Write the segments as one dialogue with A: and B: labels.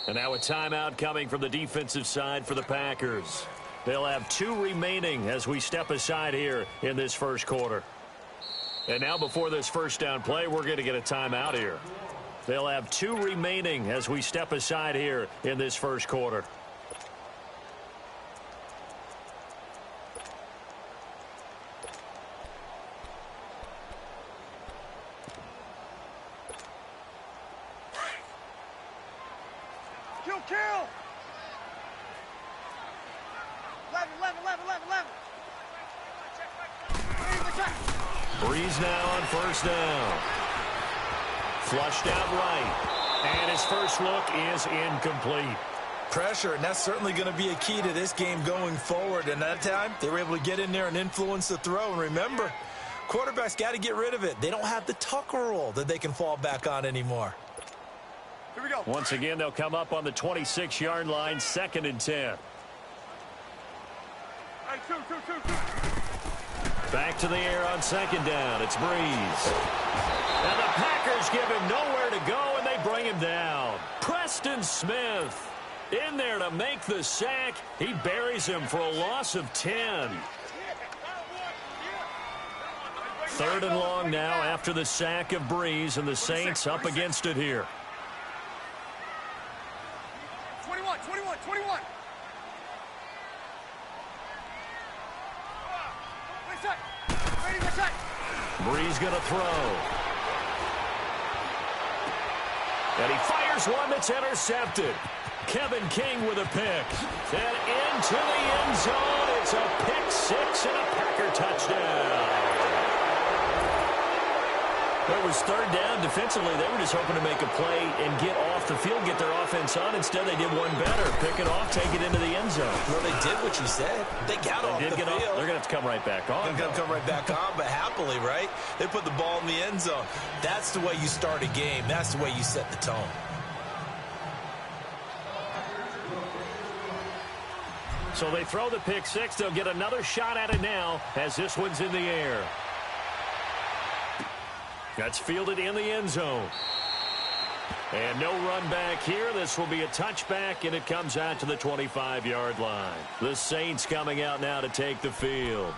A: And now a timeout coming from the defensive side for the Packers. They'll have 2 remaining as we step aside here in this first quarter. And now before this first down play, we're going to get a timeout here. They'll have 2 remaining as we step aside here in this first quarter.
B: Kill! 11.
A: Breeze now on first down. Flushed out right. And his first look is incomplete.
C: Pressure, and that's certainly going to be a key to this game going forward. And that time, they were able to get in there and influence the throw. And remember, quarterbacks got to get rid of it. They don't have the Tucker roll that they can fall back on anymore.
B: Here we go.
A: Once again, they'll come up on the 26-yard line, 2nd and 10.
B: Hey, two.
A: Back to the air on 2nd down. It's Breeze. And the Packers give him nowhere to go, and they bring him down. Preston Smith in there to make the sack. He buries him for a loss of 10. 3rd and long now after the sack of Breeze, and the Saints up against it here.
B: 21.
A: Breeze going to throw. And he fires one that's intercepted. Kevin King with a pick. And into the end zone. It's a pick 6 and a Packer touchdown. It was 3rd down. Defensively, they were just hoping to make a play and get off the field, get their offense on. Instead, they did one better. Pick it off, take it into the end zone.
C: Well, they did what you said. They got off the field.
A: They're going to have to come right back on.
C: They're going to come right back on, but happily, right? They put the ball in the end zone. That's the way you start a game. That's the way you set the tone.
A: So they throw the pick 6. They'll get another shot at it now as this one's in the air. That's fielded in the end zone. And no run back here. This will be a touchback, and it comes out to the 25-yard line. The Saints coming out now to take the field.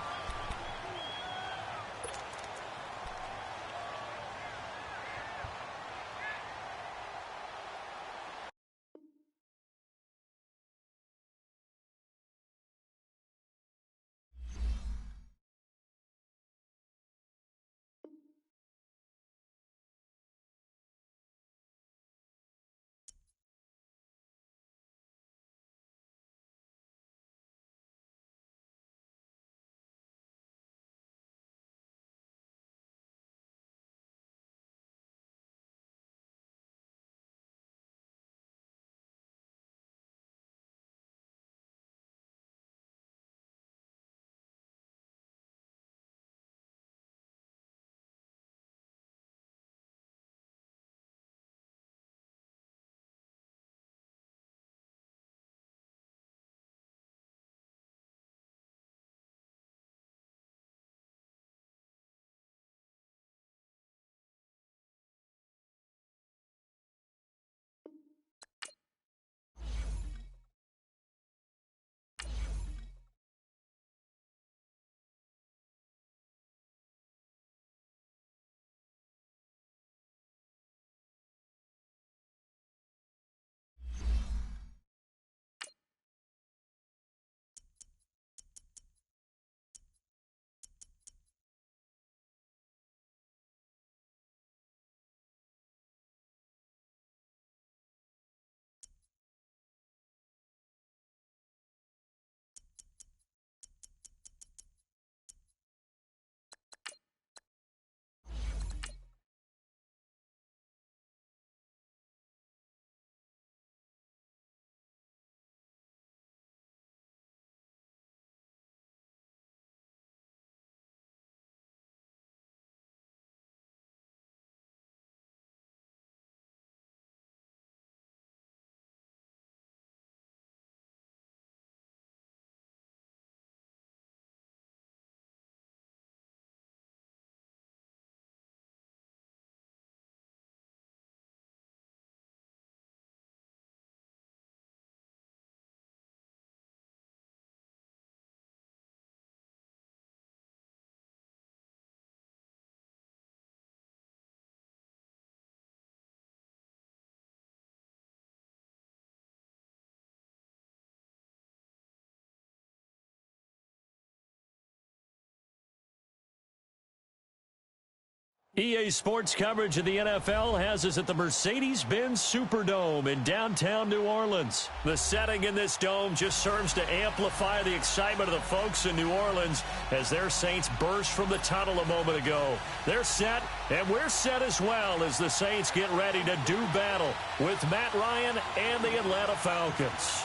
A: EA Sports coverage of the NFL has us at the Mercedes-Benz Superdome in downtown New Orleans. The setting in this dome just serves to amplify the excitement of the folks in New Orleans as their Saints burst from the tunnel a moment ago. They're set, and we're set as well as the Saints get ready to do battle with Matt Ryan and the Atlanta Falcons.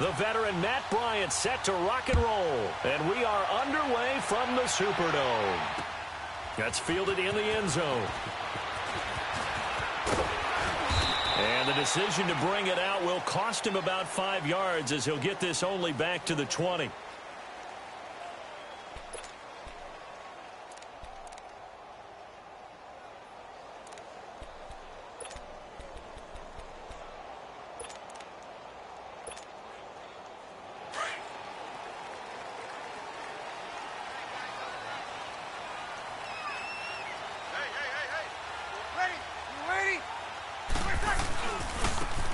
A: The veteran Matt Bryant set to rock and roll, and we are underway from the Superdome. That's fielded in the end zone. And the decision to bring it out will cost him about 5 yards as he'll get this only back to the 20.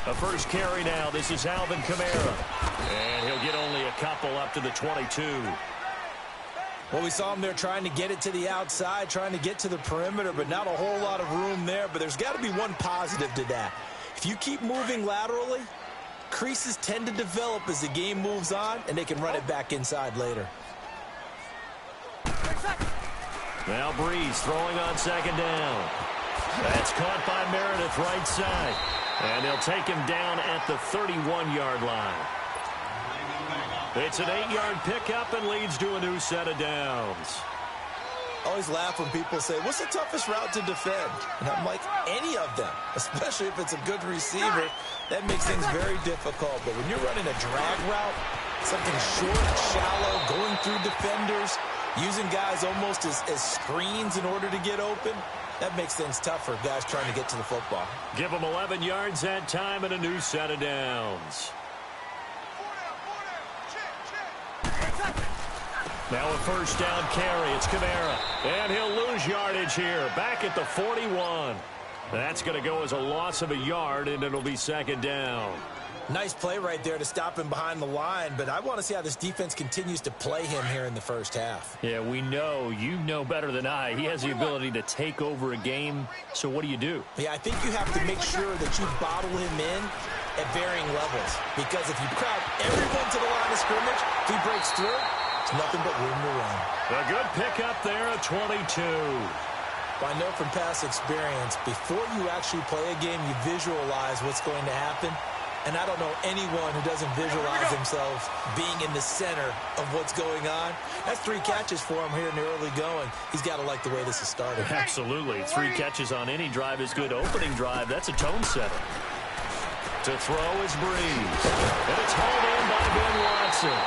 A: A first carry now. This is Alvin Kamara. And he'll get only a couple up to the 22.
C: Well, we saw him there trying to get it to the outside, trying to get to the perimeter, but not a whole lot of room there. But there's got to be one positive to that. If you keep moving laterally, creases tend to develop as the game moves on, and they can run it back inside later.
A: Now Breeze throwing on second down. That's caught by Meredith right side. And they'll take him down at the 31-yard line. It's an 8-yard pickup and leads to a new set of downs.
C: I always laugh when people say, what's the toughest route to defend? And I'm like, any of them, especially if it's a good receiver. That makes things very difficult. But when you're running a drag route, something short, shallow, going through defenders, using guys almost as screens in order to get open, that makes things tough for guys trying to get to the football.
A: Give them 11 yards that time and a new set of downs. Now a first down carry. It's Kamara. And he'll lose yardage here. Back at the 41. That's going to go as a loss of a yard, and it'll be second down.
C: Nice play right there to stop him behind the line, but I want to see how this defense continues to play him here in the first half.
A: Yeah, we know. You know better than I. He has the ability to take over a game, so what do?
C: Yeah, I think you have to make sure that you bottle him in at varying levels, because if you crowd everyone to the line of scrimmage, if he breaks through, it's nothing but room to run.
A: A good pickup there at 22.
C: I know from past experience, before you actually play a game, you visualize what's going to happen. And I don't know anyone who doesn't visualize themselves being in the center of what's going on. That's 3 catches for him here in the early going. He's got to like the way this is started.
A: Absolutely. 3 catches on any drive is good. Opening drive, that's a tone setter. To throw is Breeze. And it's hauled in by Ben Watson.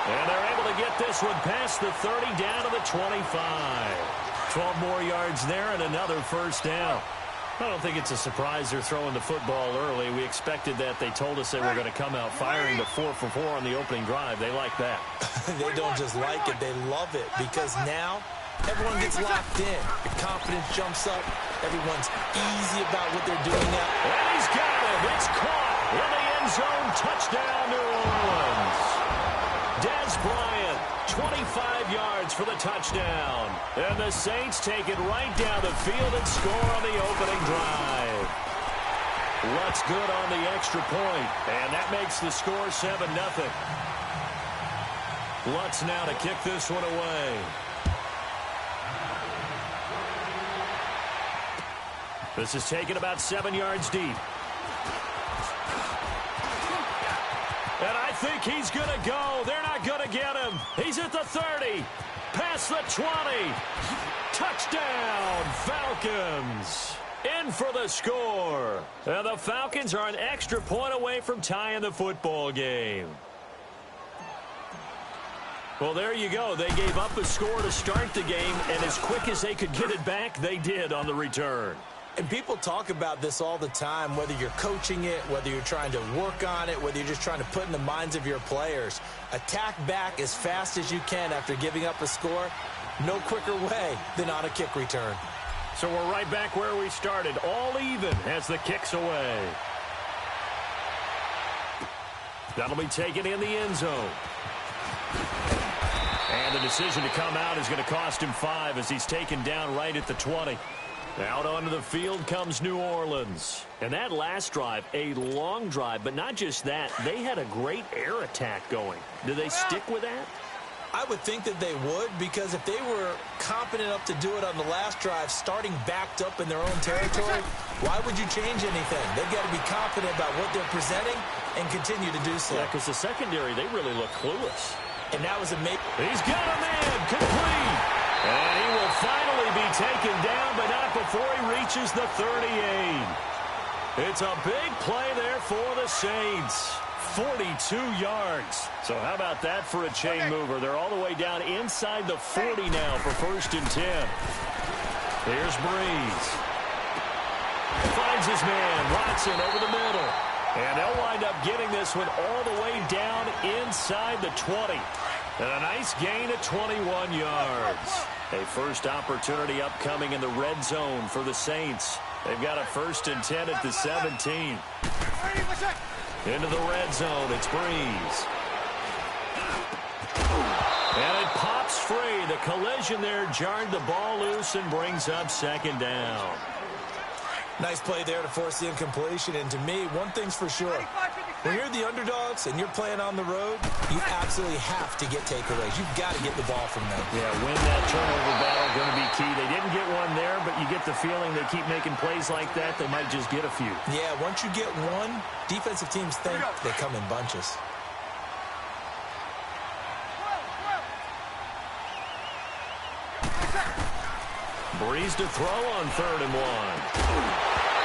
A: And they're able to get this one past the 30 down to the 25. 12 more yards there and another first down. I don't think it's a surprise they're throwing the football early. We expected that. They told us they were going to come out firing the 4 for 4 on the opening drive. They like that.
C: They don't just like it. They love it, because now everyone gets locked in. The confidence jumps up. Everyone's easy about what they're doing now.
A: And he's got it. It's caught in the end zone. Touchdown, New Orleans. Des Bryant, 25 yards for the touchdown. And the Saints take it right down the field and score on the opening drive. Lutz good on the extra point, and that makes the score 7-0. Lutz now to kick this one away. This is taken about 7 yards deep. And I think he's going to go. They're not going to get him. He's at the 30. Past the 20. Touchdown, Falcons. In for the score. And the Falcons are an extra point away from tying the football game. Well, there you go. They gave up a score to start the game, and as quick as they could get it back, they did on the return.
C: And people talk about this all the time, whether you're coaching it, whether you're trying to work on it, whether you're just trying to put in the minds of your players. Attack back as fast as you can after giving up a score. No quicker way than on a kick return.
A: So we're right back where we started, all even as the kick's away. That'll be taken in the end zone. And the decision to come out is going to cost him 5 as he's taken down right at the 20. Out onto the field comes New Orleans. And that last drive, a long drive, but not just that. They had a great air attack going. Do they stick with that?
C: I would think that they would, because if they were confident enough to do it on the last drive, starting backed up in their own territory, why would you change anything? They've got to be confident about what they're presenting and continue to do so.
A: Yeah, because the secondary, they really look clueless.
C: And that was a
A: He's got a man, complete. And he will finally be taken down, but not before he reaches the 38. It's a big play there for the Saints. 42 yards. So how about that for a chain mover? They're all the way down inside the 40 now for 1st and 10. Here's Breeze. Finds his man, Watson over the middle. And they'll wind up getting this one all the way down inside the 20. And a nice gain of 21 yards. A first opportunity upcoming in the red zone for the Saints. They've got a 1st and 10 at the 17. Into the red zone, it's Breeze. And it pops free. The collision there jarred the ball loose and brings up 2nd down.
C: nice play there to force the incompletion. And to me, one thing's for sure. When you're the underdogs and you're playing on the road, you absolutely have to get takeaways. You've got to get the ball from them.
A: Yeah, win that turnover battle, going to be key. They didn't get one there, but you get the feeling they keep making plays like that, they might just get a few.
C: Yeah, once you get one, defensive teams think they come in bunches.
A: Breeze to throw on 3rd and 1.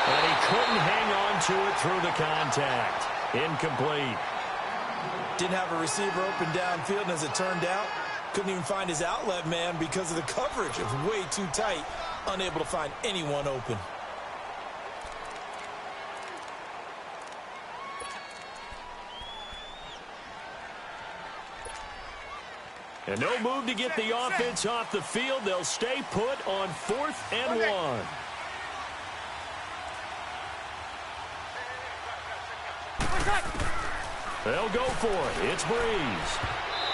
A: And he couldn't hang on to it through the contact. Incomplete.
C: Didn't have a receiver open downfield, and as it turned out, couldn't even find his outlet man because of the coverage. It was way too tight, unable to find anyone open.
A: And no move to get the offense off the field. They'll stay put on 4th and 1. They'll go for it. It's Breeze.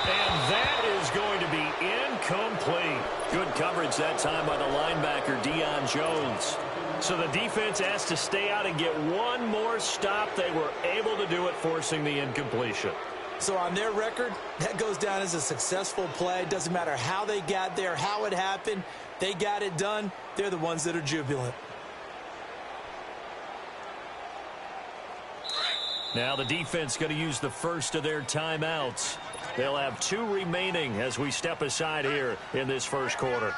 A: And that is going to be incomplete. Good coverage that time by the linebacker, Deion Jones. So the defense has to stay out and get one more stop. They were able to do it, forcing the incompletion.
C: So on their record, that goes down as a successful play. Doesn't matter how they got there, how it happened. They got it done. They're the ones that are jubilant.
A: Now the defense going to use the first of their timeouts. They'll have 2 remaining as we step aside here in this first quarter.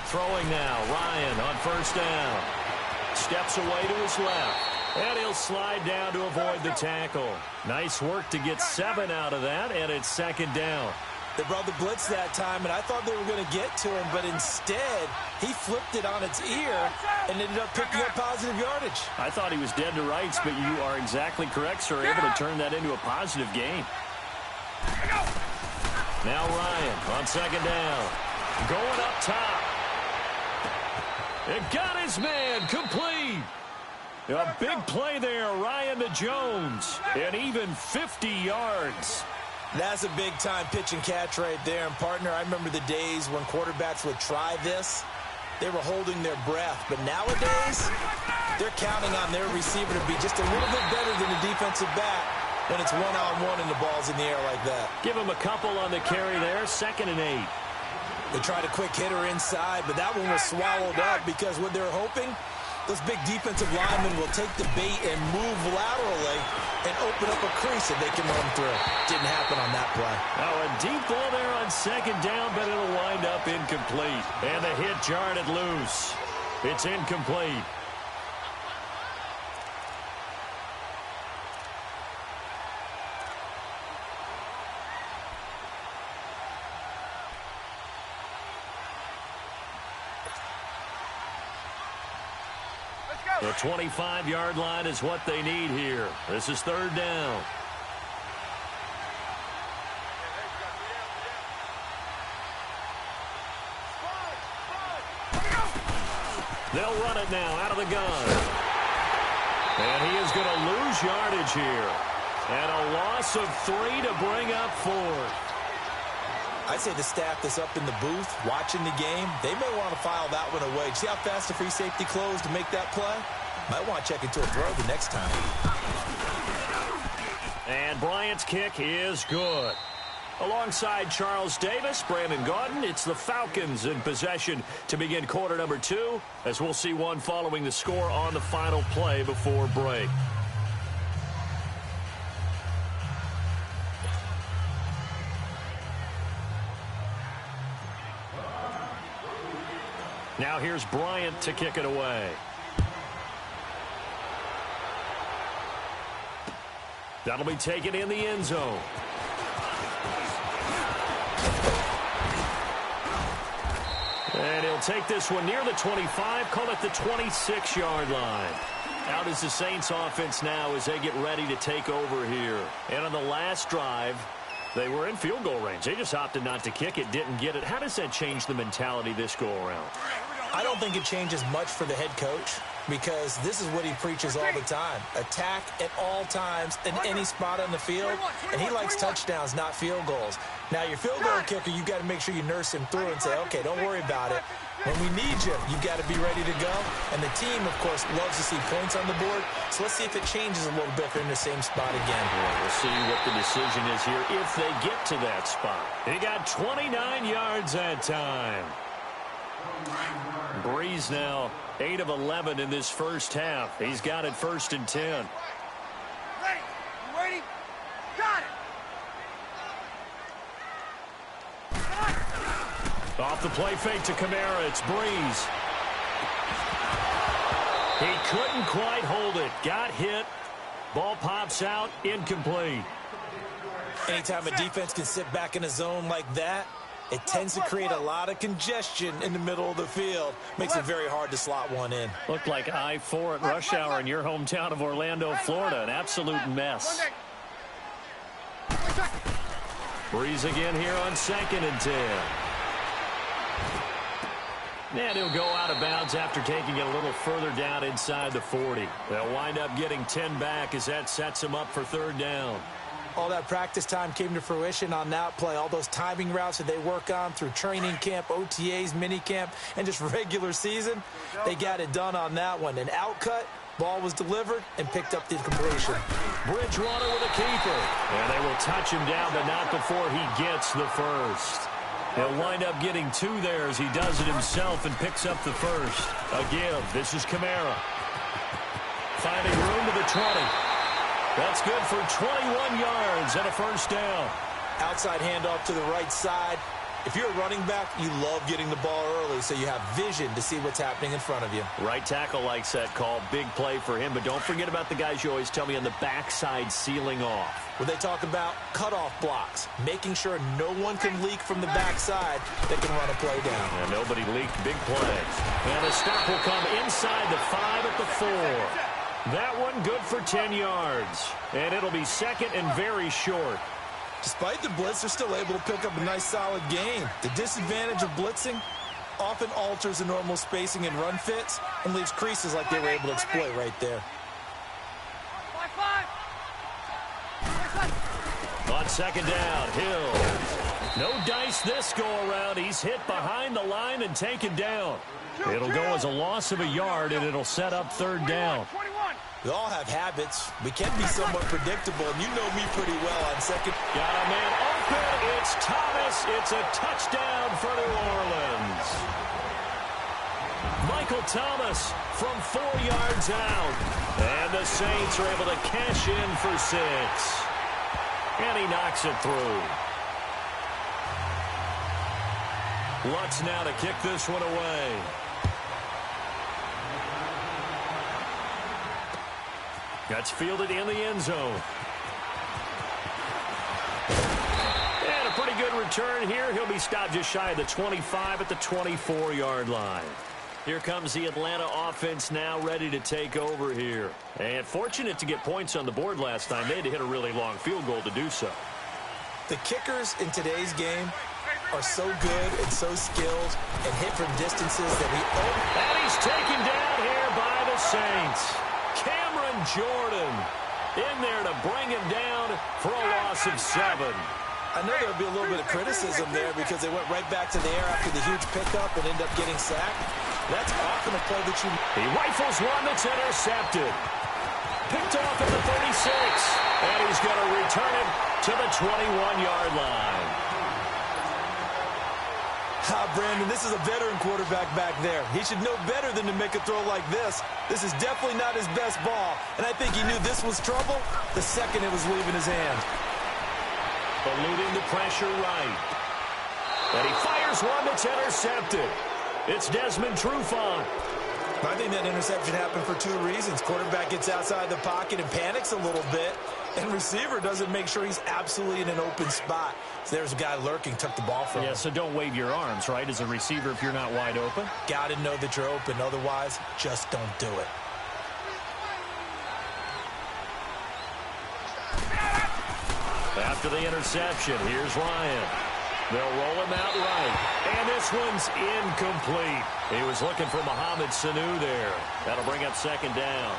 A: Throwing now, Ryan on 1st down. Steps away to his left. And he'll slide down to avoid the tackle. Nice work to get 7 out of that, and it's 2nd down.
C: They brought the blitz that time, and I thought they were going to get to him, but instead, he flipped it on its ear and ended up picking up positive yardage.
A: I thought he was dead to rights, but you are exactly correct, sir. Able to turn that into a positive gain. Now Ryan on 2nd down. Going up top. It got his man complete. A big play there, Ryan to Jones. And even 50 yards.
C: That's a big-time pitch and catch right there. And, partner, I remember the days when quarterbacks would try this. They were holding their breath. But nowadays, they're counting on their receiver to be just a little bit better than the defensive back when it's one-on-one and the ball's in the air like that.
A: Give him a couple on the carry there, 2nd and 8.
C: They tried a quick hitter inside, but that one was swallowed up because what they're hoping, those big defensive linemen will take the bait and move laterally and open up a crease that they can run through. Didn't happen on that play.
A: Oh, a deep ball there on 2nd down, but it'll wind up incomplete. And the hit jarred it loose. It's incomplete. The 25-yard line is what they need here. This is third down. They'll run it now out of the gun. And he is going to lose yardage here. And a loss of 3 to bring up 4.
C: I'd say the staff that's up in the booth watching the game, they may want to file that one away. See how fast the free safety closed to make that play? Might want to check into a throw the next time.
A: And Bryant's kick is good. Alongside Charles Davis, Brandon Gaudin, it's the Falcons in possession to begin quarter number 2, as we'll see one following the score on the final play before break. Now here's Bryant to kick it away. That'll be taken in the end zone. And he'll take this one near the 25, call it the 26-yard line. Out is the Saints offense now as they get ready to take over here. And on the last drive, they were in field goal range. They just opted not to kick it, didn't get it. How does that change the mentality this go-around?
C: I don't think it changes much for the head coach, because this is what he preaches all the time. Attack at all times in any spot on the field, and he likes touchdowns, not field goals. Now, your field goal kicker, you've got to make sure you nurse him through and say, okay, don't worry about it. When we need you, you've got to be ready to go. And the team, of course, loves to see points on the board. So let's see if it changes a little bit if they're in the same spot again.
A: Yeah, we'll see what the decision is here if they get to that spot. He got 29 yards that time. Breeze now 8 of 11 in this first half. He's got it 1st and 10.
B: Ready? You waiting? Got it!
A: Off the play fake to Kamara, it's Breeze. He couldn't quite hold it. Got hit. Ball pops out, incomplete.
C: Anytime a defense can sit back in a zone like that, it tends to create a lot of congestion in the middle of the field. Makes it very hard to slot one in.
A: Looked like I-4 at rush hour in your hometown of Orlando, Florida. An absolute mess. Breeze again here on 2nd and 10. And he'll go out of bounds after taking it a little further down inside the 40. They'll wind up getting 10 back as that sets him up for 3rd down.
C: All that practice time came to fruition on that play. All those timing routes that they work on through training camp, OTAs, minicamp, and just regular season, they got it done on that one. An outcut, ball was delivered, and picked up the completion.
A: Bridgewater with a keeper. And they will touch him down, but not before he gets the first. He'll wind up getting 2 there as he does it himself and picks up the first. A give. This is Kamara. Finding room to the 20. That's good for 21 yards and a 1st down.
C: Outside handoff to the right side. If you're a running back, you love getting the ball early so you have vision to see what's happening in front of you.
A: Right tackle likes that call. Big play for him, but don't forget about the guys you always tell me on the backside sealing off.
C: When they talk about cutoff blocks, making sure no one can leak from the backside, they can run a play down.
A: And nobody leaked. Big play. And the stop will come inside the 5 at the 4. That one good for 10 yards. And it'll be 2nd and very short.
C: Despite the blitz, they're still able to pick up a nice, solid gain. The disadvantage of blitzing often alters the normal spacing and run fits and leaves creases like they were able to exploit right there.
A: On 2nd down, Hill. No dice this go-around. He's hit behind the line and taken down. It'll go as a loss of a yard, and it'll set up 3rd down.
C: We all have habits. We can be somewhat predictable, and you know me pretty well on 2nd.
A: Got a man open. It's Thomas. It's a touchdown for New Orleans. Michael Thomas from 4 yards out. And the Saints are able to cash in for 6. And he knocks it through. Lutz now to kick this one away. That's fielded in the end zone. And a pretty good return here. He'll be stopped just shy of the 25 at the 24-yard line. Here comes the Atlanta offense now ready to take over here. And fortunate to get points on the board last time. They had to hit a really long field goal to do so.
C: The kickers in today's game are so good and so skilled and hit from distances that
A: And he's taken down here by the Saints. Cameron Jordan in there to bring him down for a loss of 7.
C: I know there'll be a little bit of criticism there because they went right back to the air after the huge pickup and ended up getting sacked. That's often a play that you...
A: He rifles one that's intercepted. Picked off at the 36. And he's going to return it to the 21-yard line.
C: Brandon, this is a veteran quarterback back there. He should know better than to make a throw like this. This is definitely not his best ball. And I think he knew this was trouble the second it was leaving his hand.
A: Eluding the pressure right. And he fires one that's intercepted. It's Desmond Trufant.
C: I think that interception happened for 2 reasons. Quarterback gets outside the pocket and panics a little bit. And receiver doesn't make sure he's absolutely in an open spot. So there's a guy lurking, took the ball from him.
A: Yeah, so don't wave your arms, right, as a receiver if you're not wide open.
C: Got to know that you're open. Otherwise, just don't do it.
A: After the interception, here's Ryan. They'll roll him out right. And this one's incomplete. He was looking for Mohamed Sanu there. That'll bring up 2nd down.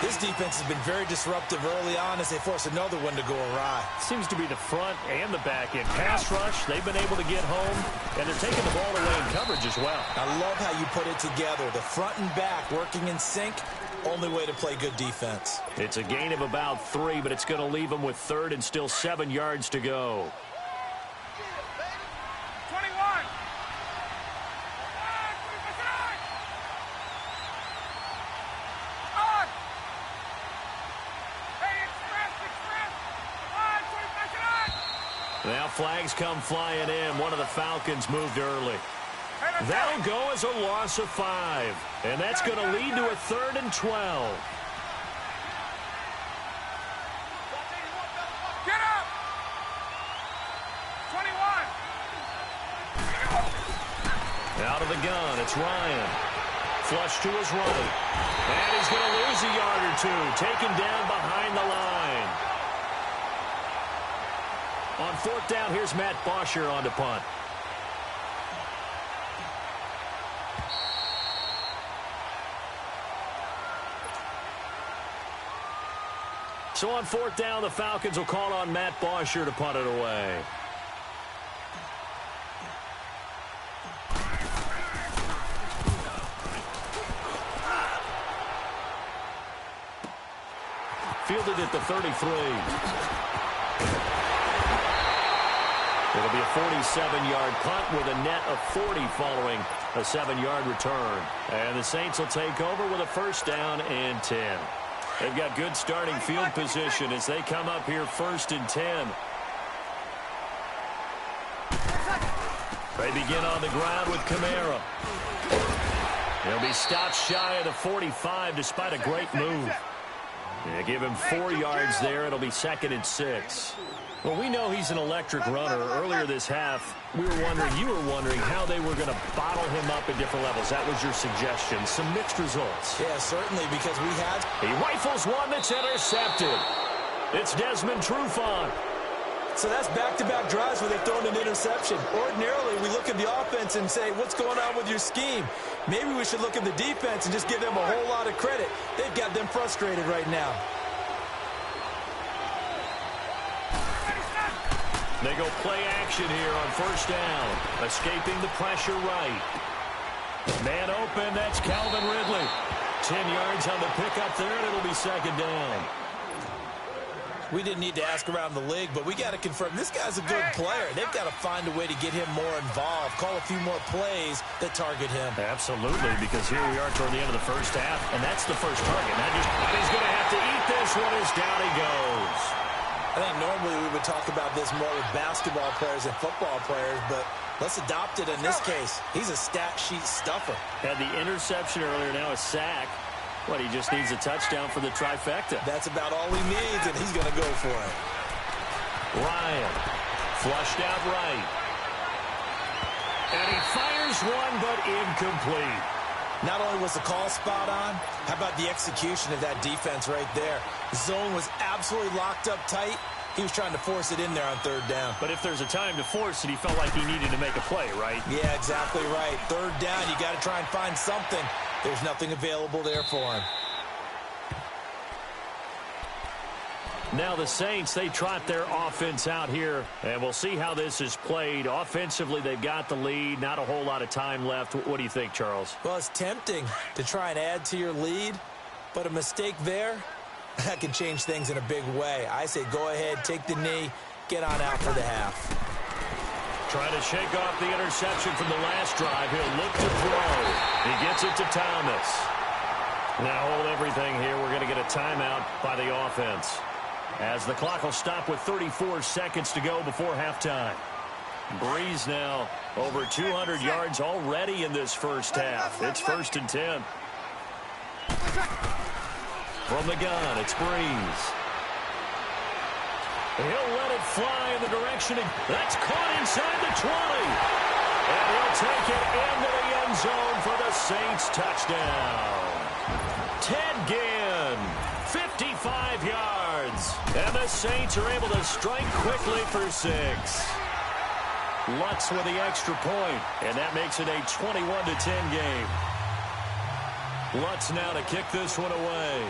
C: This defense has been very disruptive early on as they force another one to go awry.
A: Seems to be the front and the back end. Pass rush, they've been able to get home, and they're taking the ball away in coverage as well.
C: I love how you put it together. The front and back working in sync. Only way to play good defense.
A: It's a gain of about 3, but it's going to leave them with 3rd and still 7 yards to go.
B: 21.
A: Now flags come flying in. One of the Falcons moved early. That'll go as a loss of 5. And that's going to lead to a 3rd and 12.
B: Get up! 21.
A: Out of the gun, it's Ryan. Flush to his right. And he's going to lose a yard or 2. Taken down behind the line. On 4th down, here's Matt Bosher on to punt. So on 4th down, the Falcons will call on Matt Bosher to punt it away. Fielded at the 33. It'll be a 47-yard punt with a net of 40 following a 7-yard return. And the Saints will take over with a 1st down and 10. They've got good starting field position as they come up here 1st and 10. They begin on the ground with Kamara. He'll be stopped shy of the 45 despite a great move. They give him 4 yards there. It'll be 2nd and 6. Well, we know he's an electric runner. Earlier this half, you were wondering how they were going to bottle him up at different levels. That was your suggestion. Some mixed results.
C: Yeah, certainly, because we had...
A: He rifles one that's intercepted. It's Desmond Trufant.
C: So that's back-to-back drives where they've thrown an interception. Ordinarily, we look at the offense and say, what's going on with your scheme? Maybe we should look at the defense and just give them a whole lot of credit. They've got them frustrated right now.
A: They go play action here on 1st down. Escaping the pressure right. Man open, that's Calvin Ridley. 10 yards on the pickup there, and it'll be 2nd down.
C: We didn't need to ask around the league, but we got to confirm this guy's a good player. They've got to find a way to get him more involved, call a few more plays that target him.
A: Absolutely, because here we are toward the end of the 1st half, and that's the first target. Now he's going to have to eat this one as down he goes.
C: I think normally we would talk about this more with basketball players and football players, but let's adopt it in this case. He's a stat sheet stuffer.
A: Had the interception earlier, now a sack. What, he just needs a touchdown for the trifecta.
C: That's about all he needs, and he's going to go for it.
A: Ryan, flushed out right. And he fires one, but incomplete.
C: Not only was the call spot on, how about the execution of that defense right there? The zone was absolutely locked up tight. He was trying to force it in there on third down.
A: But if there's a time to force it, he felt like he needed to make a play, right?
C: Yeah, exactly right. Third down, you got to try and find something. There's nothing available there for him.
A: Now the Saints, they trot their offense out here, and we'll see how this is played. Offensively, they've got the lead. Not a whole lot of time left. What do you think, Charles?
C: Well, it's tempting to try and add to your lead, but a mistake there, that can change things in a big way. I say go ahead, take the knee, get on out for the half.
A: Trying to shake off the interception from the last drive. He'll look to throw. He gets it to Thomas. Now hold everything here. We're going to get a timeout by the offense, as the clock will stop with 34 seconds to go before halftime. Breeze now over 200 yards already in this first half. It's 1st and 10. From the gun, it's Breeze. He'll let it fly in the direction. That's caught inside the 20. And he'll take it into the end zone for the Saints touchdown. Ted Ginn, 55 yards. And the Saints are able to strike quickly for 6. Lutz with the extra point, and that makes it a 21-10 game. Lutz now to kick this one away.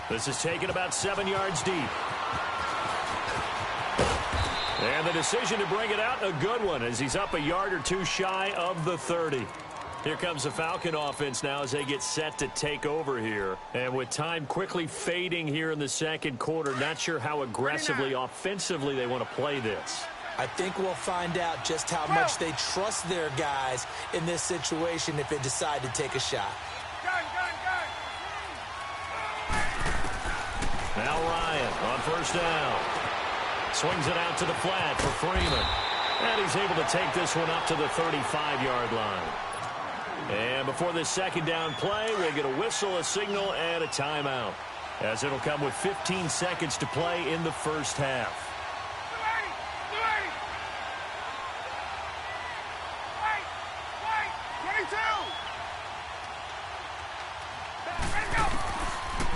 A: This is taken about 7 yards deep. And the decision to bring it out, a good one, as he's up a yard or two shy of the 30. Here comes the Falcon offense now as they get set to take over here. And with time quickly fading here in the second quarter, not sure how aggressively, offensively they want to play this.
C: I think we'll find out just how much they trust their guys in this situation if they decide to take a shot.
A: Now Ryan on first down. Swings it out to the flat for Freeman. And he's able to take this one up to the 35-yard line. And before this second down play, we'll get a whistle, a signal, and a timeout, as it'll come with 15 seconds to play in the first half.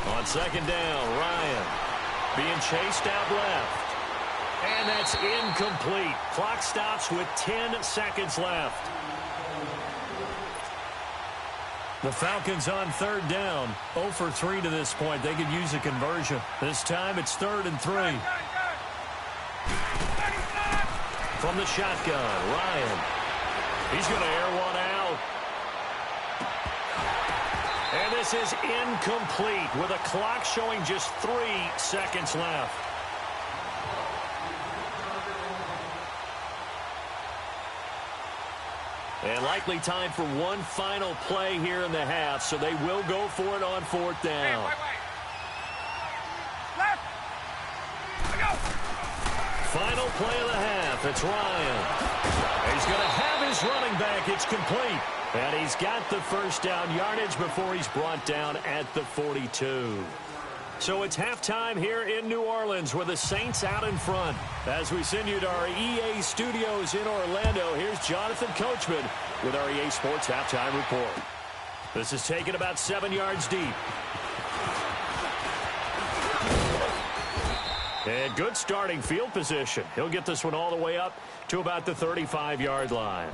A: On second down, Ryan being chased out left. And that's incomplete. Clock stops with 10 seconds left. The Falcons on third down, 0 for 3 to this point. They could use a conversion. This time it's 3rd and 3. From the shotgun, Ryan. He's going to air one out. And this is incomplete with a clock showing just 3 seconds left. And likely time for one final play here in the half, so they will go for it on 4th down.
B: Left. Go.
A: Final play of the half. It's Ryan. He's going to have his running back. It's complete. And he's got the first down yardage before he's brought down at the 42. So it's halftime here in New Orleans with the Saints out in front. As we send you to our EA studios in Orlando, here's Jonathan Coachman with our EA Sports Halftime Report. This is taken about 7 yards deep. And good starting field position. He'll get this one all the way up to about the 35-yard line.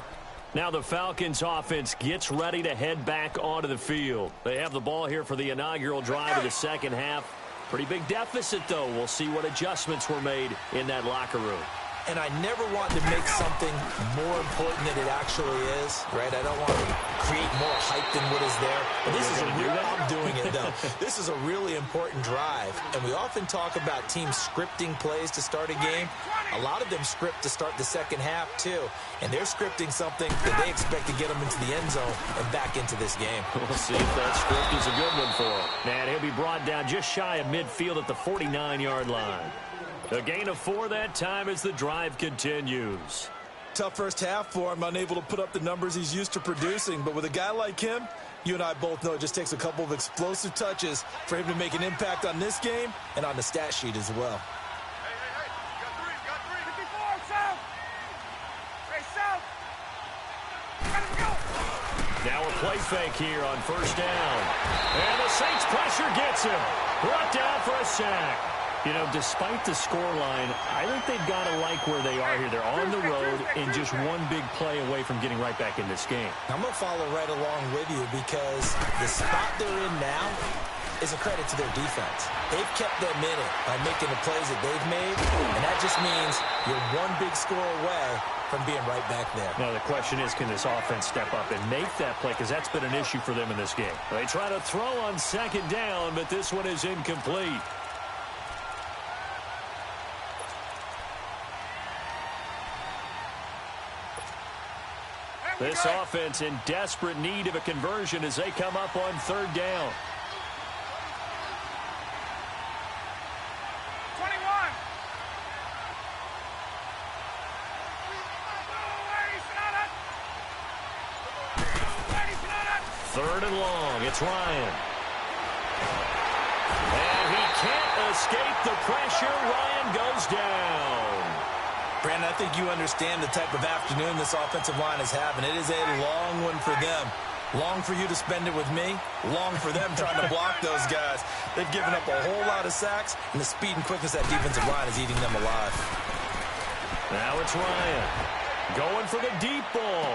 A: Now the Falcons offense gets ready to head back onto the field. They have the ball here for the inaugural drive of the second half. Pretty big deficit, though. We'll see what adjustments were made in that locker room.
C: And I never want to make something more important than it actually is, right? I don't want to create more hype than what is there. But this is a real, I'm doing it, though. This is a really important drive. And we often talk about teams scripting plays to start a game. A lot of them script to start the second half, too. And they're scripting something that they expect to get them into the end zone and back into this game.
A: We'll see if that script is a good one for him. And he'll be brought down just shy of midfield at the 49-yard line. A gain of 4 that time as the drive continues.
C: Tough first half for him, unable to put up the numbers he's used to producing. But with a guy like him, you and I both know it just takes a couple of explosive touches for him to make an impact on this game and on the stat sheet as well.
B: Hey, got three. 54, south. Hey, south.
A: Now a play fake here on first down. And the Saints pressure gets him. Brought down for a sack. You know, despite the scoreline, I think they've got to like where they are here. They're on the road and just one big play away from getting right back in this game.
C: I'm going to follow right along with you because the spot they're in now is a credit to their defense. They've kept them in it by making the plays that they've made, and that just means you're one big score away from being right back there.
A: Now, the question is, can this offense step up and make that play? Because that's been an issue for them in this game. They try to throw on second down, but this one is incomplete. This offense in desperate need of a conversion as they come up on third down.
B: 21.
A: Third and long. It's Ryan. And he can't escape the pressure. Ryan goes down.
C: Brandon, I think you understand the type of afternoon this offensive line is having. It is a long one for them. Long for you to spend it with me. Long for them trying to block those guys. They've given up a whole lot of sacks, and the speed and quickness of that defensive line is eating them alive.
A: Now it's Ryan going for the deep ball.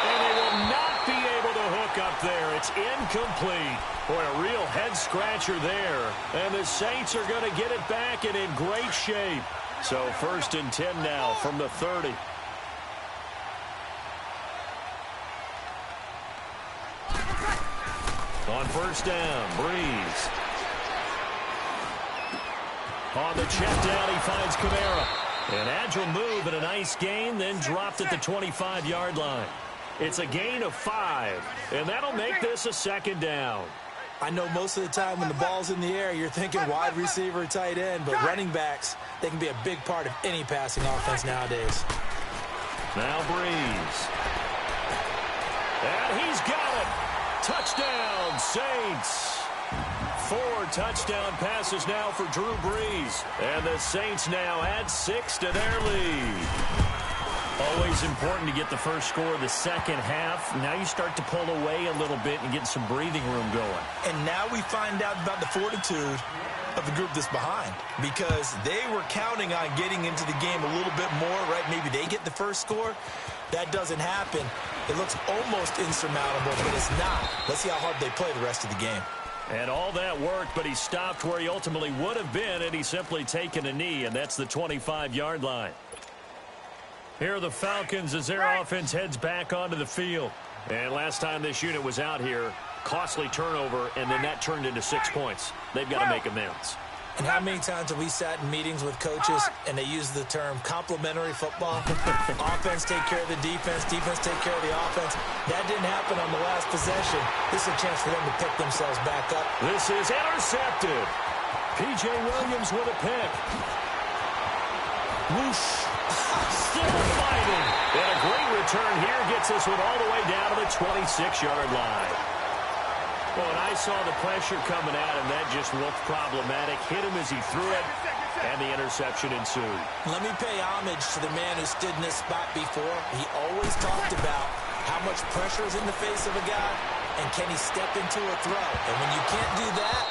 A: And they will not be able to hook up there. It's incomplete. Boy, a real head-scratcher there. And the Saints are going to get it back and in great shape. So first and 10 now from the 30. On first down, Breeze. On the check down, he finds Kamara. An agile move and a nice gain, then dropped at the 25-yard line. It's a gain of 5, and that'll make this a second down.
C: I know most of the time when the ball's in the air, you're thinking wide receiver, tight end, but running backs, they can be a big part of any passing offense nowadays.
A: Now Breeze. And he's got it. Touchdown, Saints. 4 touchdown passes now for Drew Brees. And the Saints now add 6 to their lead. Always important to get the first score of the second half. Now you start to pull away a little bit and get some breathing room going.
C: And now we find out about the fortitude of the group that's behind, because they were counting on getting into the game a little bit more, right? Maybe they get the first score. That doesn't happen. It looks almost insurmountable, but it's not. Let's see how hard they play the rest of the game.
A: And all that worked, but he stopped where he ultimately would have been, and he's simply taken a knee, and that's the 25-yard line. Here are the Falcons as their offense heads back onto the field. And last time this unit was out here, costly turnover, and then that turned into 6 points. They've got to make amends.
C: And how many times have we sat in meetings with coaches and they use the term complementary football? Offense take care of the defense, defense take care of the offense. That didn't happen on the last possession. This is a chance for them to pick themselves back up.
A: This is intercepted. P.J. Williams with a pick. Whoosh. Still fighting. And a great return here gets this one all the way down to the 26-yard line. Well, and I saw the pressure coming at him. That just looked problematic. Hit him as he threw it, and the interception ensued.
C: Let me pay homage to the man who stood in this spot before. He always talked about how much pressure is in the face of a guy, and can he step into a throw. And when you can't do that,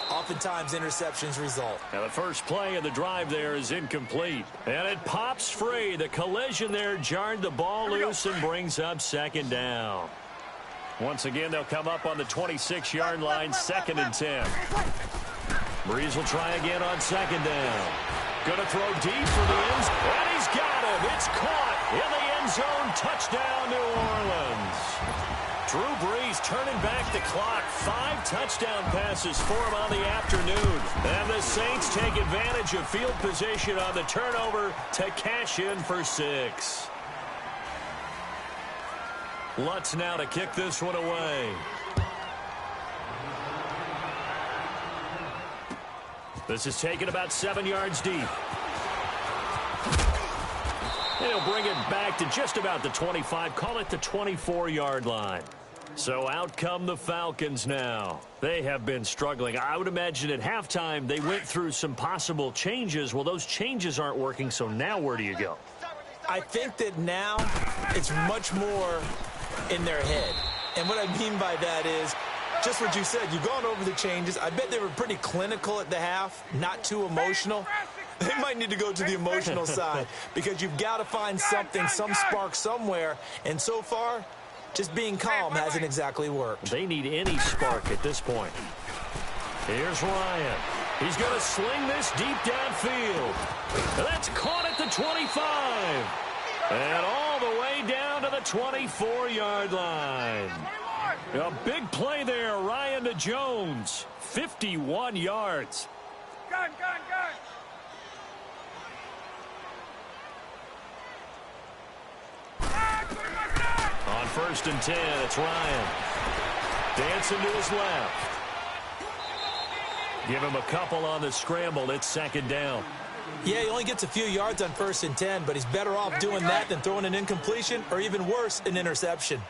C: oftentimes interceptions result.
A: Now the first play of the drive there is incomplete. And it pops free. The collision there jarred the ball loose and brings up second down. Once again, they'll come up on the 26-yard line, 2nd and 10. Breeze will try again on second down. Going to throw deep for the end zone. And he's got him. It's caught in the end zone. Touchdown, New Orleans. Drew Brees turning back the clock. 5 touchdown passes for him on the afternoon. And the Saints take advantage of field position on the turnover to cash in for 6. Lutz now to kick this one away. This is taken about 7 yards deep. He'll bring it back to just about the 25, call it the 24-yard line. So out come the Falcons now. They have been struggling. I would imagine at halftime they went through some possible changes. Well, those changes aren't working, so now where do you go?
C: I think that now it's much more in their head. And what I mean by that is just what you said. You've gone over the changes. I bet they were pretty clinical at the half, not too emotional. They might need to go to the emotional side because you've got to find something, some spark somewhere. And so far, just being calm hasn't exactly worked.
A: They need any spark at this point. Here's Ryan. He's going to sling this deep downfield. That's caught at the 25. And all the way down to the 24-yard line. A big play there, Ryan to Jones. 51 yards.
B: Gun.
A: On 1st and 10, it's Ryan. Dancing to his left. Give him a couple on the scramble. It's 2nd down.
C: Yeah, he only gets a few yards on 1st and 10, but he's better off doing that than throwing an incompletion or even worse, an interception.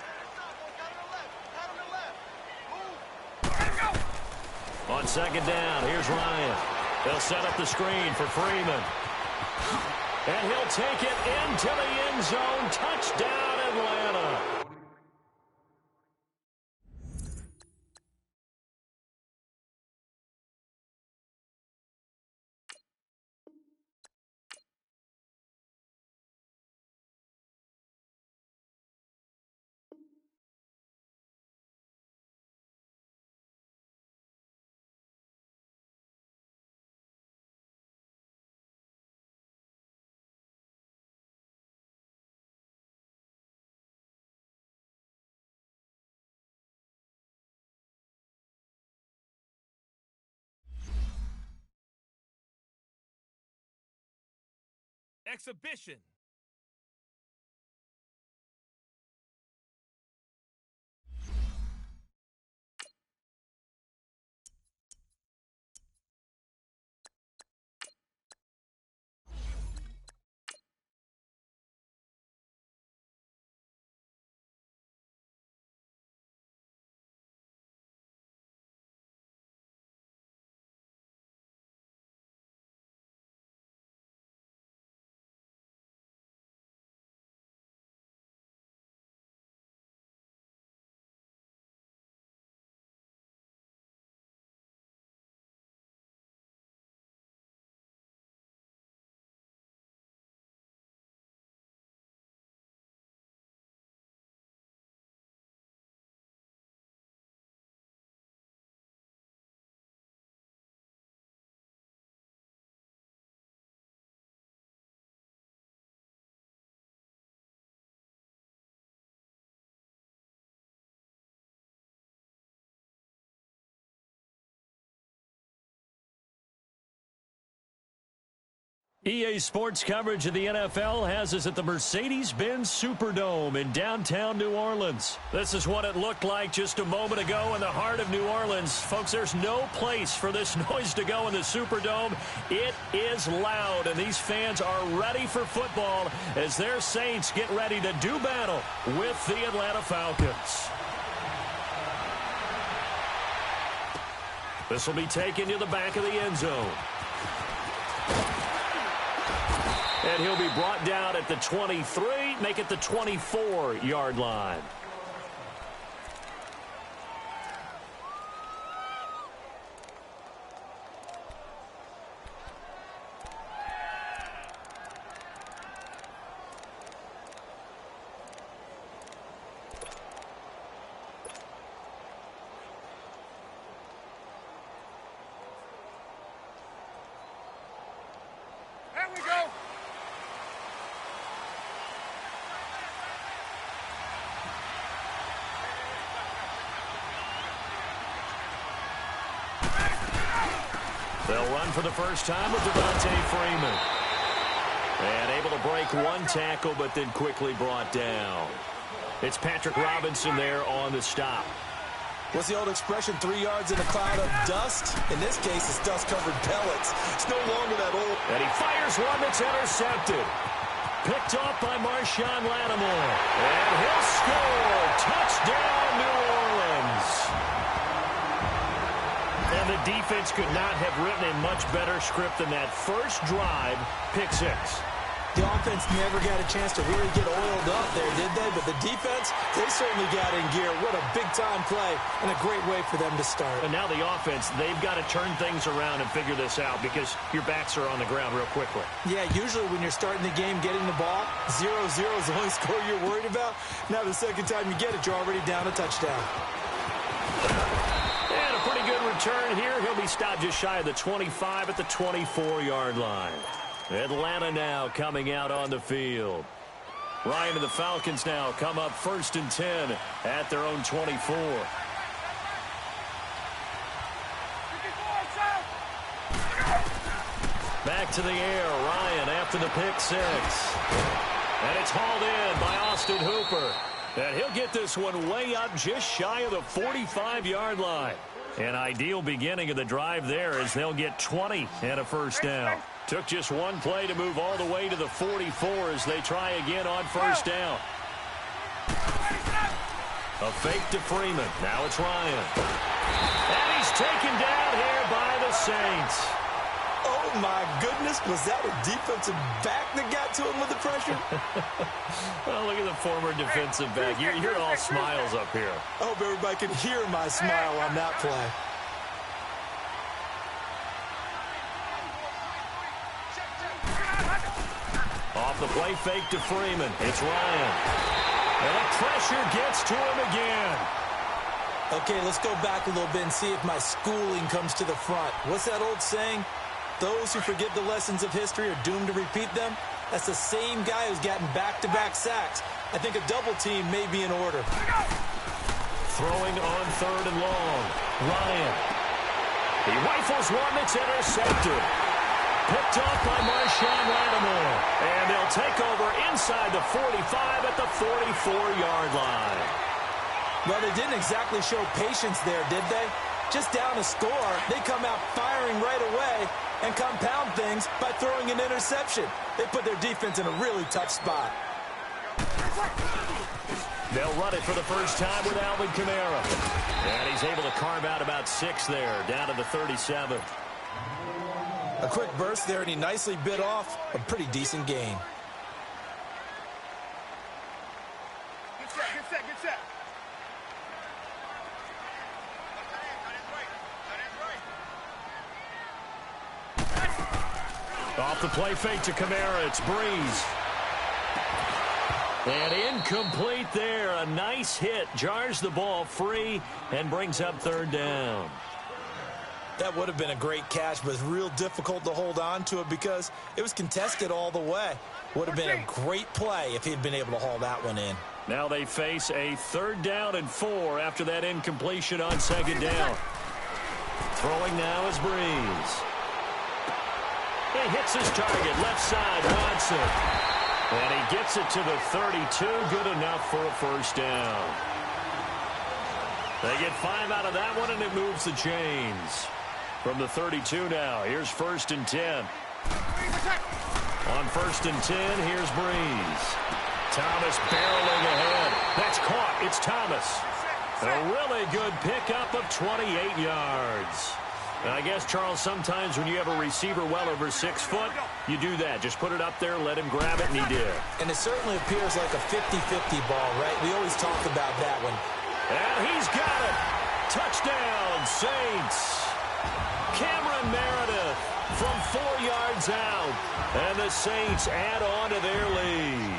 A: On 2nd down, here's Ryan. They'll set up the screen for Freeman. And he'll take it into the end zone. Touchdown, Atlanta.
D: Exhibition.
A: EA Sports coverage of the NFL has us at the Mercedes-Benz Superdome in downtown New Orleans. This is what it looked like just a moment ago in the heart of New Orleans. Folks, there's no place for this noise to go in the Superdome. It is loud, and these fans are ready for football as their Saints get ready to do battle with the Atlanta Falcons. This will be taken to the back of the end zone. And he'll be brought down at the 23, make it the 24-yard line.
B: There we go.
A: They'll run for the first time with Devontae Freeman. And able to break one tackle, but then quickly brought down. It's Patrick Robinson there on the stop.
C: What's the old expression, 3 yards in a cloud of dust? In this case, it's dust-covered pellets. It's no longer that old.
A: And he fires one that's intercepted. Picked off by Marshawn Lattimore. And he'll score. Touchdown, New Orleans. And the defense could not have written a much better script than that first drive, pick six.
C: The offense never got a chance to really get oiled up there, did they? But the defense, they certainly got in gear. What a big-time play and a great way for them to start.
A: And now the offense, they've got to turn things around and figure this out because your backs are on the ground real quickly.
C: Yeah, usually when you're starting the game getting the ball, 0-0 is the only score you're worried about. Now the second time you get it, you're already down a touchdown.
A: And a pretty good return here. He'll be stopped just shy of the 25 at the 24-yard line. Atlanta now coming out on the field. Ryan and the Falcons now come up 1st and 10 at their own 24. Back to the air. Ryan after the pick 6. And it's hauled in by Austin Hooper. And he'll get this one way up just shy of the 45-yard line. An ideal beginning of the drive there as they'll get 20 and a first down. Took just one play to move all the way to the 44 as they try again on first down. A fake to Freeman. Now it's Ryan. And he's taken down here by the Saints.
C: Oh, my goodness. Was that a defensive back that got to him with the pressure?
A: Well, look at the former defensive back. You're all smiles up here.
C: I hope everybody can hear my smile on that play.
A: Off the play fake to Freeman. It's Ryan. And the pressure gets to him again.
C: Okay, let's go back a little bit and see if my schooling comes to the front. What's that old saying? Those who forget the lessons of history are doomed to repeat them. That's the same guy who's gotten back-to-back sacks. I think a double team may be in order.
A: Throwing on 3rd and long. Ryan. He rifles one that's intercepted. Picked off by Marshawn Lattimore. And they'll take over inside the 45 at the 44-yard line.
C: Well, they didn't exactly show patience there, did they? Just down a score, they come out firing right away and compound things by throwing an interception. They put their defense in a really tough spot.
A: They'll run it for the first time with Alvin Kamara. And he's able to carve out about 6 there, down to the 37.
C: A quick burst there, and he nicely bit off a pretty decent gain.
B: Good set, good set, good set.
A: Off the play fake to Kamara, it's Breeze. And incomplete there. A nice hit. Jars the ball free and brings up 3rd down.
C: That would have been a great catch, but it's real difficult to hold on to it because it was contested all the way. Would have been a great play if he had been able to haul that one in.
A: Now they face a 3rd down and 4 after that incompletion on 2nd down. Throwing now is Breeze. He hits his target, left side, Watson. And he gets it to the 32, good enough for a first down. They get 5 out of that one, and it moves the chains. From the 32 now, here's 1st and 10. On 1st and 10, here's Breeze. Thomas barreling ahead. That's caught. It's Thomas. A really good pickup of 28 yards. And I guess, Charles, sometimes when you have a receiver well over 6 foot, you do that. Just put it up there, let him grab it, and he did.
C: And it certainly appears like a 50-50 ball, right? We always talk about that one.
A: And he's got it. Touchdown, Saints. Cameron Meredith from 4 yards out. And the Saints add on to their lead.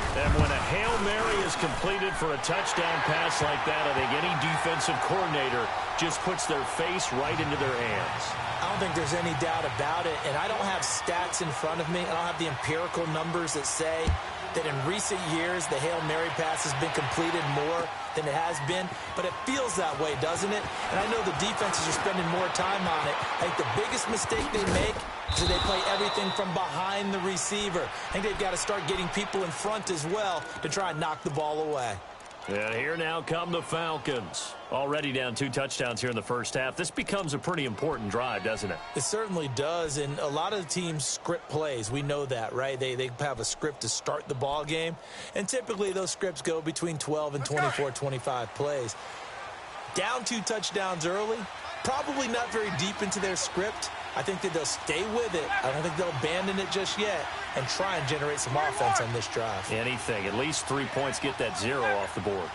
A: And when a Hail Mary is completed for a touchdown pass like that, I think any defensive coordinator just puts their face right into their hands.
C: I don't think there's any doubt about it, and I don't have stats in front of me. I don't have the empirical numbers that say that in recent years the Hail Mary pass has been completed more than it has been, but it feels that way, doesn't it? And I know the defenses are spending more time on it. I think the biggest mistake they make is that they play everything from behind the receiver. I think they've got to start getting people in front as well to try and knock the ball away.
A: And here now come the Falcons. Already down 2 touchdowns here in the first half. This becomes a pretty important drive, doesn't it?
C: It certainly does, and a lot of the teams script plays. We know that, right? They have a script to start the ball game, and typically those scripts go between 12 and 24, 25 plays. Down 2 touchdowns early, probably not very deep into their script, I think that they'll stay with it. I don't think they'll abandon it just yet and try and generate some offense on this drive.
A: Anything. At least 3 points, get that 0 off the board.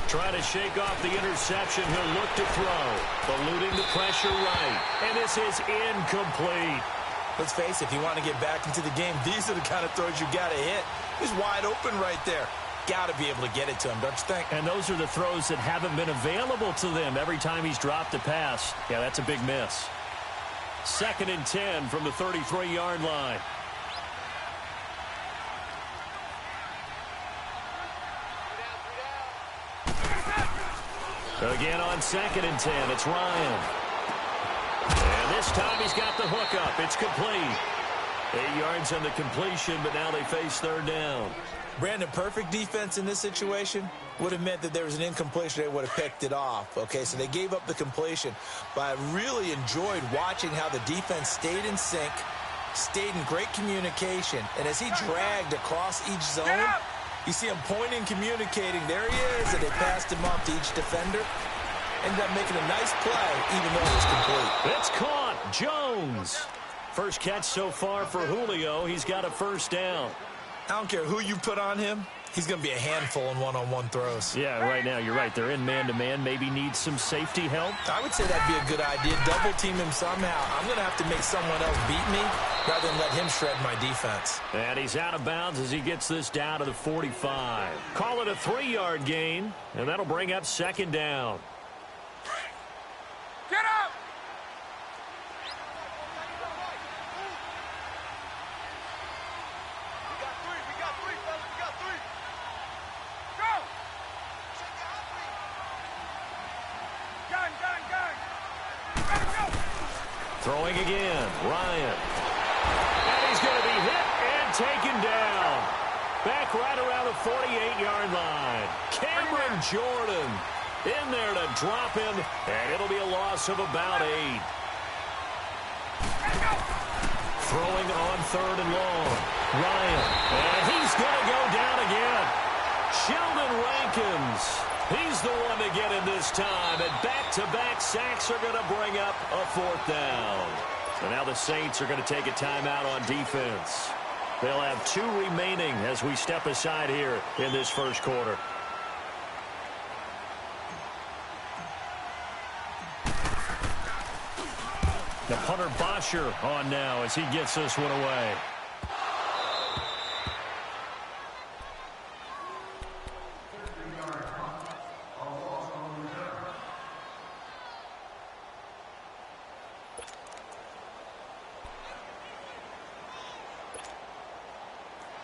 A: Trying to shake off the interception. He'll look to throw. Eluding the pressure right. And this is incomplete.
C: Let's face it, if you want to get back into the game, these are the kind of throws you got to hit. He's wide open right there. Got to be able to get it to him, don't you think?
A: And those are the throws that haven't been available to them every time he's dropped a pass. Yeah, that's a big miss. 2nd and 10 from the 33-yard line. Again on 2nd and 10, it's Ryan. And this time he's got the hook up. It's complete. 8 yards on the completion, but now they face 3rd down.
C: Brandon, perfect defense in this situation would have meant that there was an incompletion. They would have picked it off. Okay, so they gave up the completion. But I really enjoyed watching how the defense stayed in sync, stayed in great communication. And as he dragged across each zone, you see him pointing, communicating. There he is, and they passed him off to each defender. Ended up making a nice play, even though it was complete.
A: It's caught. Jones. First catch so far for Julio. He's got a 1st down.
C: I don't care who you put on him. He's going to be a handful in one-on-one throws.
A: Yeah, right now, you're right. They're in man-to-man. Maybe need some safety help.
C: I would say that'd be a good idea. Double team him somehow. I'm going to have to make someone else beat me rather than let him shred my defense.
A: And he's out of bounds as he gets this down to the 45. Call it a 3-yard gain, and that'll bring up 2nd down.
B: Get up! We got three, fellas. We got 3. Go! Gun. Go!
A: Throwing again, Ryan. And he's going to be hit and taken down. Back right around the 48-yard line. Cameron Jordan in there to drop him, and it'll be a loss of about 8. Throwing on 3rd and long. Ryan, and he's going to go down again. Sheldon Rankins, he's the one to get him this time, and back-to-back sacks are going to bring up a 4th down. So now the Saints are going to take a timeout on defense. They'll have 2 remaining as we step aside here in this 1st quarter. The punter Bosher on now as he gets this one away.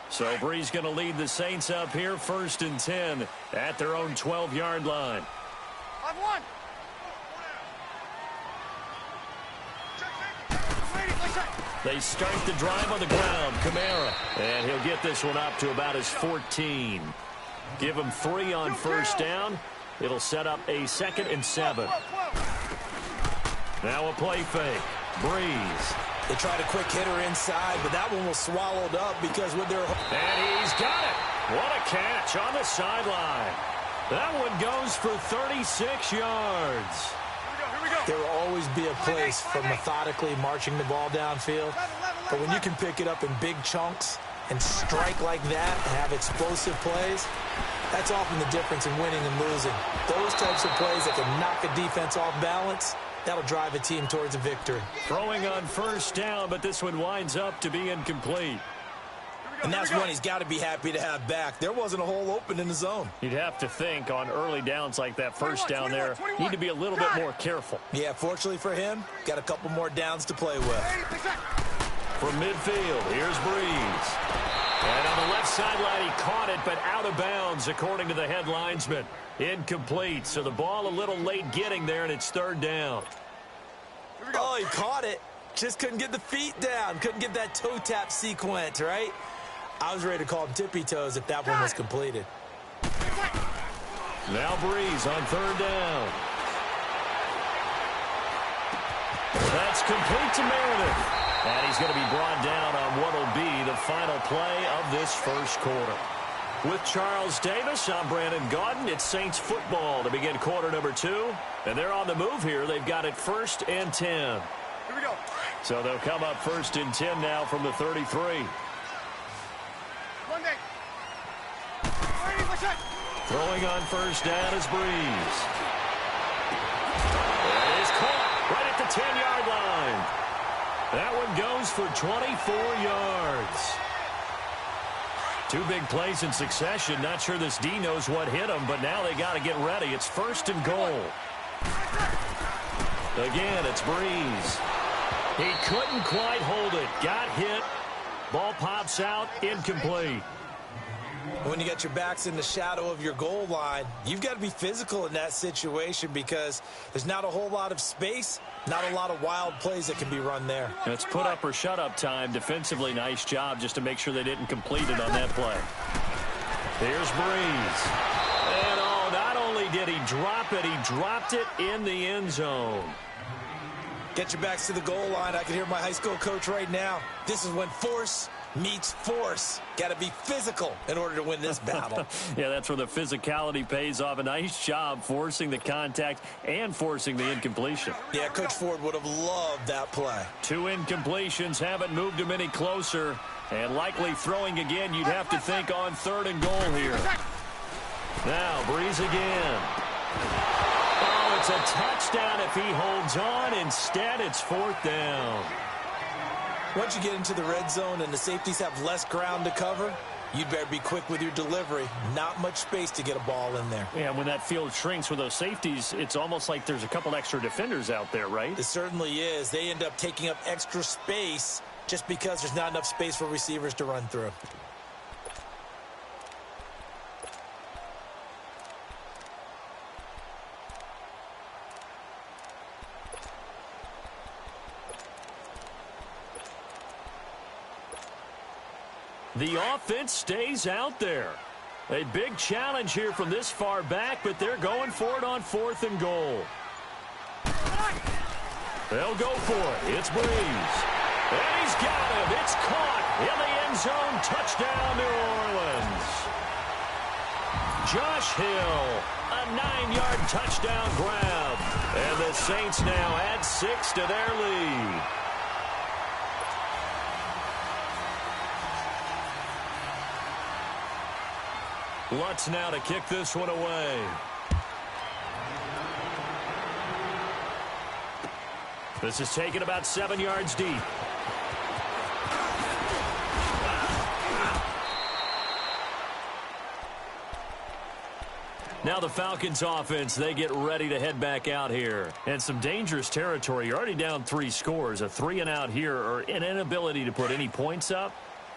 A: So Bree's going to lead the Saints up here 1st and 10 at their own 12-yard line.
B: I've won.
A: They start the drive on the ground. Kamara. And he'll get this one up to about his 14. Give him 3 on 1st down. It'll set up a 2nd and 7. Now a play fake. Breeze.
C: They tried a quick hitter inside, but that one was swallowed up because with their...
A: And he's got it. What a catch on the sideline. That one goes for 36 yards.
C: There will always be a place for methodically marching the ball downfield. But when you can pick it up in big chunks and strike like that and have explosive plays, that's often the difference in winning and losing. Those types of plays that can knock a defense off balance, that'll drive a team towards a victory.
A: Throwing on 1st down, but this one winds up to be incomplete.
C: And that's one he's got to be happy to have back. There wasn't a hole open in the zone.
A: You'd have to think on early downs like that 1st down there, need to be a little bit more careful.
C: Yeah, fortunately for him, got a couple more downs to play with.
A: From midfield, here's Breeze. And on the left sideline, he caught it, but out of bounds, according to the head linesman. Incomplete, so the ball a little late getting there, and it's 3rd down.
C: Oh, he caught it. Just couldn't get the feet down. Couldn't get that toe tap sequence, right? I was ready to call him tippy toes if that one was completed.
A: Now Breeze on 3rd down. That's complete to Meredith. And he's going to be brought down on what will be the final play of this 1st quarter. With Charles Davis, I'm Brandon Gaudin. It's Saints football to begin quarter number 2. And they're on the move here. They've got it 1st and 10.
B: Here we go.
A: So they'll come up 1st and 10 now from the 33.
B: Monday. Ready,
A: Throwing on 1st down is Breeze. It is caught right at the 10-yard line. That one goes for 24 yards. 2 big plays in succession. Not sure this D knows what hit him, but now they got to get ready. It's 1st and goal. Again, it's Breeze. He couldn't quite hold it. Got hit. Ball pops out. Incomplete.
C: When you get your backs in the shadow of your goal line, you've got to be physical in that situation because there's not a whole lot of space, not a lot of wild plays that can be run there.
A: It's put up or shut up time. Defensively, nice job just to make sure they didn't complete it on that play. Here's Breeze. And oh, not only did he drop it, he dropped it in the end zone.
C: Get your backs to the goal line. I can hear my high school coach right now. This is when force meets force. Got to be physical in order to win this battle.
A: Yeah, that's where the physicality pays off. A nice job forcing the contact and forcing the incompletion.
C: Yeah, Coach Ford would have loved that play.
A: 2 incompletions haven't moved him any closer. And likely throwing again, you'd have to think on 3rd and goal here. Now, Breeze again. Oh, it's a touchdown if he holds on. Instead, it's 4th down.
C: Once you get into the red zone and the safeties have less ground to cover, you'd better be quick with your delivery. Not much space to get a ball in there.
A: Yeah, when that field shrinks with those safeties, it's almost like there's a couple extra defenders out there, right?
C: It certainly is. They end up taking up extra space just because there's not enough space for receivers to run through.
A: The offense stays out there. A big challenge here from this far back, but they're going for it on 4th and goal. They'll go for it. It's Breeze. And he's got him. It's caught in the end zone. Touchdown, New Orleans. Josh Hill, a 9-yard touchdown grab. And the Saints now add 6 to their lead. Lutz now to kick this one away. This is taken about 7 yards deep. Now the Falcons offense, they get ready to head back out here. And some dangerous territory. You're already down 3 scores. A 3-and-out here or an inability to put any points up.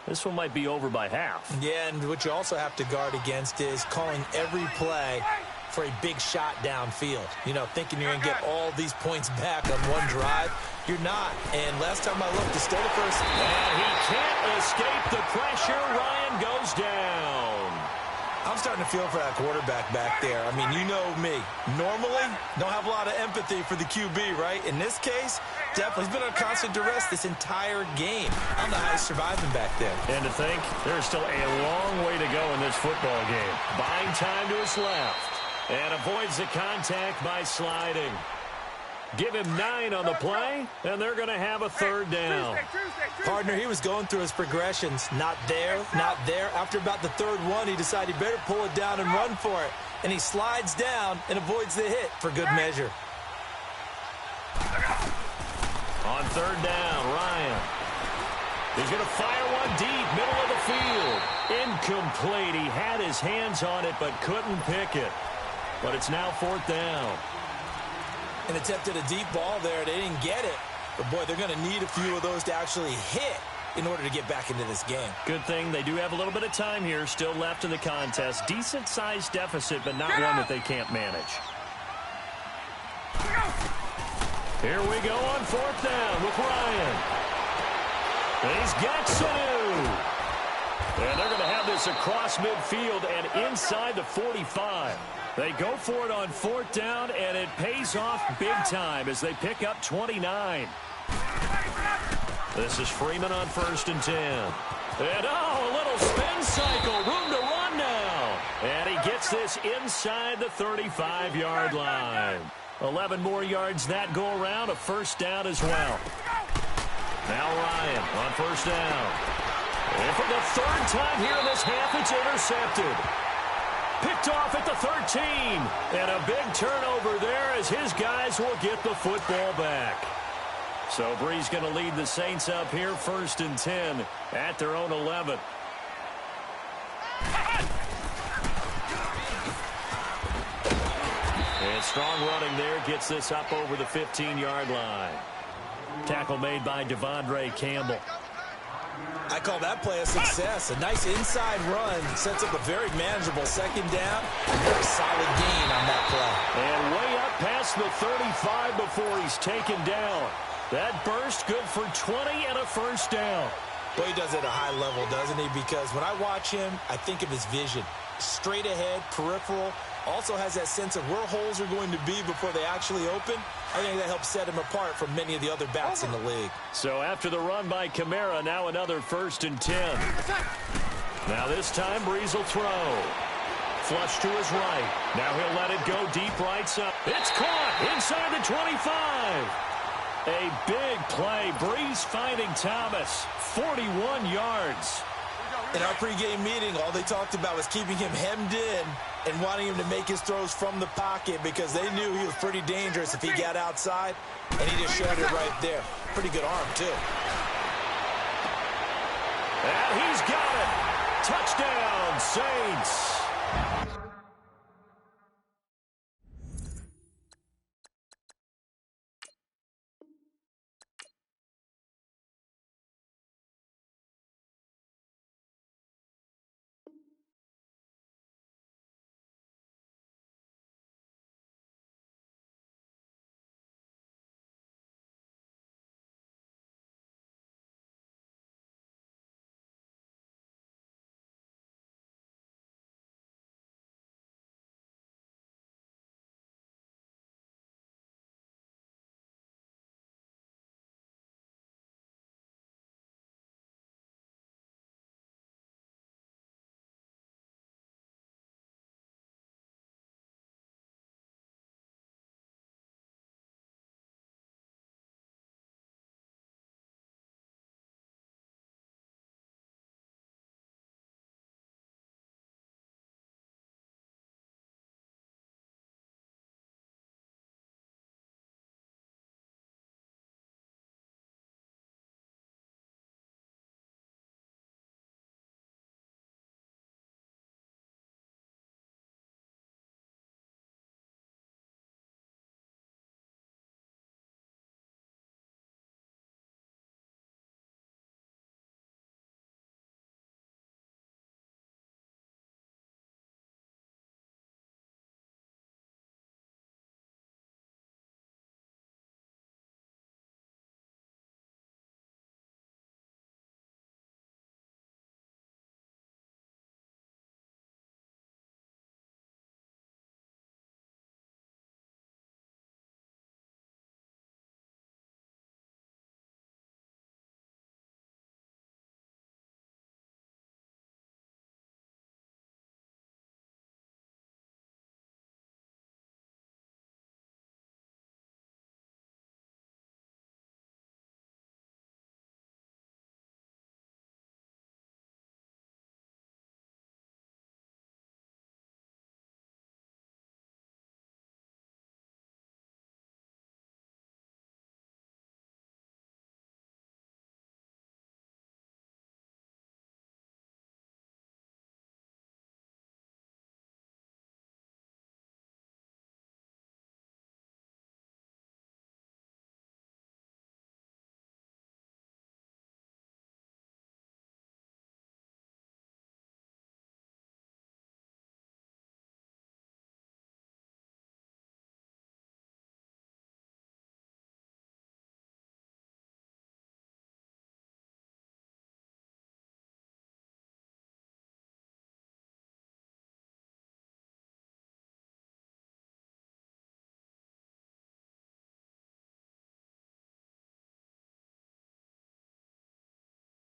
A: This one might be over by half.
C: Yeah, and what you also have to guard against is calling every play for a big shot downfield. You know, thinking you're going to get all these points back on one drive. You're not. And last time I looked, it's still the first.
A: And he can't escape the pressure. Ryan goes down.
C: I'm starting to feel for that quarterback back there. I mean, you know me. Normally, don't have a lot of empathy for the QB, right? In this case, definitely. He's been on constant duress this entire game. I don't know how he's surviving back there.
A: And to think, there's still a long way to go in this football game. Buying time to his left. And avoids the contact by sliding. Give him 9 on the play, and they're going to have a 3rd down.
C: Partner, he was going through his progressions. Not there, not there. After about the 3rd one, he decided he better pull it down and run for it. And he slides down and avoids the hit for good measure.
A: On 3rd down, Ryan. He's going to fire one deep, middle of the field. Incomplete. He had his hands on it, but couldn't pick it. But it's now 4th down.
C: And attempted a deep ball there. They didn't get it. But, boy, they're going to need a few of those to actually hit in order to get back into this game.
A: Good thing they do have a little bit of time here still left in the contest. Decent-sized deficit, but not one that they can't manage. Here we go on 4th down with Ryan. And he's got Sanu. And they're going to have this across midfield and inside the 45. They go for it on 4th down, and it pays off big time as they pick up 29. This is Freeman on 1st and 10. And, oh, a little spin cycle. Room to run now. And he gets this inside the 35-yard line. 11 more yards that go around, a first down as well. Now Ryan on first down. And for the third time here in this half, it's intercepted. Picked off at the 13. And a big turnover there as his guys will get the football back. So Bree's going to lead the Saints up here, 1st and 10 at their own 11. And strong running there gets this up over the 15-yard line. Tackle made by Devondre Campbell.
C: I call that play a success. A nice inside run sets up a very manageable second down. A very solid gain on that play.
A: And way up past the 35 before he's taken down. That burst good for 20 and a first down.
C: Well, he does it at a high level, doesn't he? Because when I watch him, I think of his vision. Straight ahead, peripheral. Also has that sense of where holes are going to be before they actually open. I think that helps set him apart from many of the other backs in the league.
A: So after the run by Kamara, now another 1st and 10. Now this time, Brees will throw. Flush to his right. Now he'll let it go deep right side. It's caught inside the 25. A big play. Brees finding Thomas. 41 yards.
C: In our pregame meeting, all they talked about was keeping him hemmed in and wanting him to make his throws from the pocket because they knew he was pretty dangerous if he got outside, and he just showed it right there. Pretty good arm, too.
A: And he's got it. Touchdown, Saints.